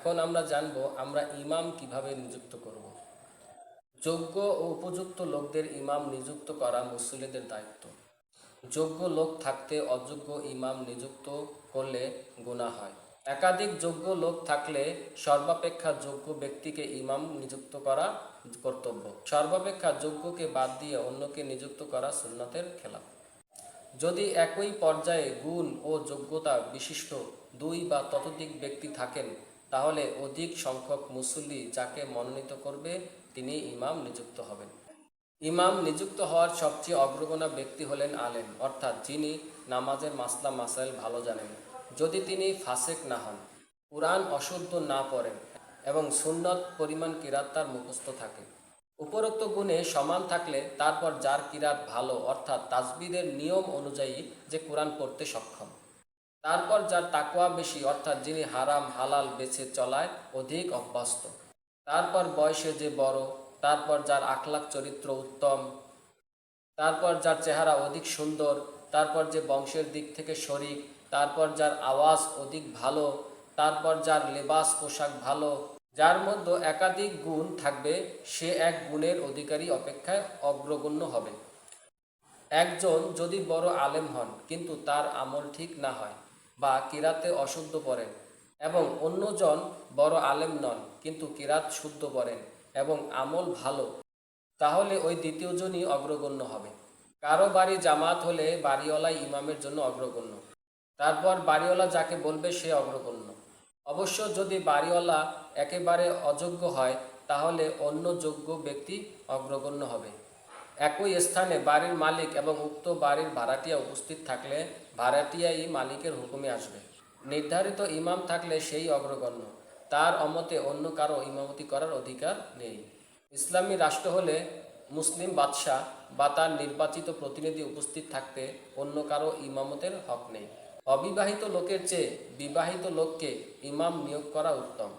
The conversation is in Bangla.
এখন আমরা জানব আমরা ইমাম কিভাবে নিযুক্ত করব। যোগ্য ও উপযুক্ত লোকদের ইমাম নিযুক্ত করা মুসল্লিদের দায়িত্ব। যোগ্য লোক থাকতে অযোগ্য ইমাম নিযুক্ত করলে গুনাহ হয়। একাধিক যোগ্য লোক থাকলে সর্বাপেক্ষা যোগ্য ব্যক্তিকে ইমাম নিযুক্ত করা কর্তব্য। সর্বাপেক্ষা যোগ্যকে বাদ দিয়ে অন্যকে নিযুক্ত করা সুন্নাতের খেলাফ। যদি একই পর্যায়ে গুণ ও যোগ্যতা বিশিষ্ট দুই বা ততোধিক ব্যক্তি থাকেন, তাহলে অধিক সংখ্যক মুসল্লি যাকে মনোনীত করবে তিনি ইমাম নিযুক্ত হবেন। ইমাম নিযুক্ত হওয়ার সবচেয়ে অগ্রগণ্য ব্যক্তি হলেন আলেম, অর্থাৎ যিনি নামাজের মাসলা মাসাইল ভালো জানেন, যদি তিনি ফাসেক না হন, কুরআন অশুদ্ধ না পড়েন এবং সুন্নত পরিমাণ কিরাত তার মুখস্থ থাকে। উপরোক্ত গুণে সমান থাকলে তারপর যার কিরাত ভালো, অর্থাৎ তাজবিদের নিয়ম অনুযায়ী যে কুরআন পড়তে সক্ষম, তারপর যার তাকওয়া বেশি, অর্থাৎ যিনি হারাম হালাল বেছে চলায় অধিক অভ্যস্ত, তারপর বয়সে যে বড়, তারপর যার আখলাক চরিত্র উত্তম, তারপর যার চেহারা অধিক সুন্দর, তারপর যে বংশের দিক থেকে শরীক, তারপর যার আওয়াজ অধিক ভালো, তারপর যার লেবাস পোশাক ভালো, যার মধ্যে একাধিক গুণ থাকবে, সে এক গুণের অধিকারী অপেক্ষায় অগ্রগণ্য হবে। একজন যদি বড় আলেম হন কিন্তু তার আমল ঠিক না হয় বা কিরাতে অশুদ্ধ পড়েন, এবং অন্যজন বড় আলেম নন কিন্তু কিরাত শুদ্ধ পড়েন এবং আমল ভালো, তাহলে ওই দ্বিতীয়জনই অগ্রগণ্য হবে। কারো বাড়ি জামাত হলে বাড়িওয়ালাই ইমামের জন্য অগ্রগণ্য, তারপর বাড়িওয়ালা যাকে বলবে সে অগ্রগণ্য। অবশ্য যদি বাড়িওয়ালা একেবারে অযোগ্য হয়, তাহলে অন্য যোগ্য ব্যক্তি অগ্রগণ্য হবে। একই স্থানে বাড়ির মালিক এবং উক্ত বাড়ির ভাড়াটিয়া উপস্থিত থাকলে ভাড়াটিয়াই মালিকের হুকুমে আসবে। নির্ধারিত ইমাম থাকলে সেই অগ্রগণ্য, তার অমতে অন্য কারো ইমামতি করার অধিকার নেই। ইসলামী রাষ্ট্র হলে মুসলিম বাদশাহ বা তার নির্বাচিত প্রতিনিধি উপস্থিত থাকতে অন্য কারো ইমামতের হক নেই। অবিবাহিত লোকের চেয়ে বিবাহিত লোককে ইমাম নিয়োগ করা উত্তম।